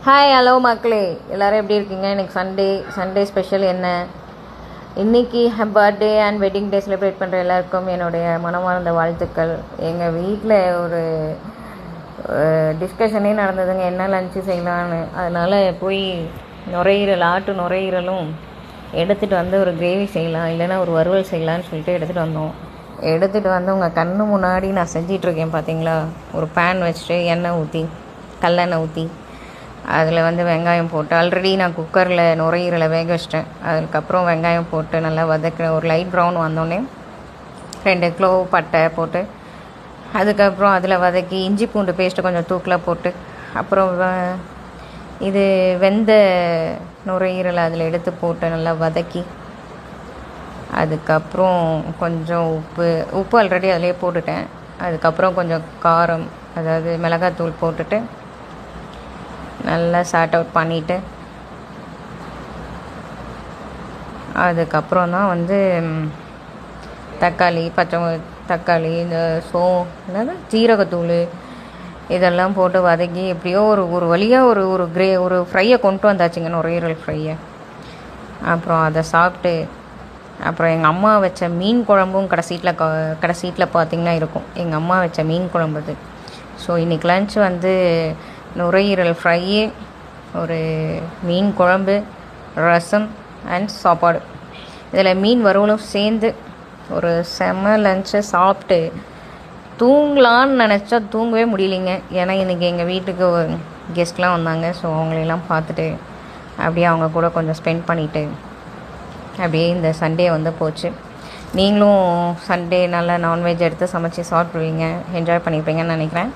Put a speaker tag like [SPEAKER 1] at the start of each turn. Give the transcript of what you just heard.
[SPEAKER 1] Hi hello மக்களே, எல்லோரும் எப்படி இருக்கீங்க? இன்றைக்கி சண்டே ஸ்பெஷல் என்ன? இன்றைக்கி birthday and wedding day celebrate பண்ணுற எல்லாருக்கும் என்னுடைய மனமார்ந்த வாழ்த்துக்கள். எங்கள் வீட்டில் ஒரு டிஸ்கஷனே நடந்ததுங்க, என்ன லஞ்சு செய்யலான்னு. அதனால் போய் ஆட்டு நுரையீரலும் எடுத்துகிட்டு வந்து ஒரு கிரேவி செய்யலாம், இல்லைன்னா ஒரு வறுவல் செய்யலான்னு சொல்லிட்டு எடுத்துகிட்டு வந்தோம். எடுத்துகிட்டு வந்து உங்கள் கண்ணு முன்னாடி நான் செஞ்சிட்ருக்கேன் பார்த்தீங்களா. ஒரு பேன் வச்சுட்டு கல்லெண்ணெய் ஊற்றி அதில் வந்து வெங்காயம் போட்டு, ஆல்ரெடி நான் குக்கரில் நுரையீரலை வேக வச்சிட்டேன். அதுக்கப்புறம் வெங்காயம் போட்டு நல்லா வதக்கிறேன். ஒரு லைட் ப்ரௌன் வந்தோடனே 2 கிலோ பட்டை போட்டு, அதுக்கப்புறம் அதில் வதக்கி இஞ்சி பூண்டு பேஸ்ட்டு கொஞ்சம் தூக்கில் போட்டு, அப்புறம் இது வெந்த நுரையீரலை அதில் எடுத்து போட்டு நல்லா வதக்கி, அதுக்கப்புறம் கொஞ்சம் உப்பு ஆல்ரெடி அதிலே போட்டுட்டேன். அதுக்கப்புறம் கொஞ்சம் காரம், அதாவது மிளகாத்தூள் போட்டுட்டு நல்லா சார்ட் அவுட் பண்ணிவிட்டு, அதுக்கப்புறம் தான் வந்து தக்காளி இந்த ஜீரகத்தூள் இதெல்லாம் போட்டு வதக்கி எப்படியோ ஒரு வழியாக ஒரு ஃப்ரையை கொண்டு வந்தாச்சுங்க, நுரையீரல் ஃப்ரையை. அப்புறம் அதை சாப்பிட்டு, அப்புறம் எங்கள் அம்மா வச்ச மீன் குழம்பும் கடைசீட்டில் பார்த்திங்கன்னா இருக்கும். எங்கள் அம்மா வச்ச மீன் குழம்பு அது. ஸோ இன்றைக்கி லன்ச் வந்து நுரையீரல் ஃப்ரை, ஒரு மீன் குழம்பு, ரசம் அண்ட் சாப்பாடு. இதில் மீன் வறுவலும் சேர்ந்து ஒரு செம்ம லஞ்சை சாப்பிட்டு தூங்கலான்னு நினச்சா தூங்கவே முடியலைங்க. ஏன்னா இன்றைக்கி எங்கள் வீட்டுக்கு கெஸ்ட்லாம் வந்தாங்க. ஸோ அவங்களெல்லாம் பார்த்துட்டு அப்படியே அவங்க கூட கொஞ்சம் ஸ்பெண்ட் பண்ணிவிட்டு அப்படியே இந்த சண்டே வந்து போச்சு. நீங்களும் சண்டே நல்லா நான்வெஜ் எடுத்து சமைச்சி சாப்பிடுவீங்க, என்ஜாய் பண்ணியிருப்பீங்கன்னு நினைக்கிறேன்.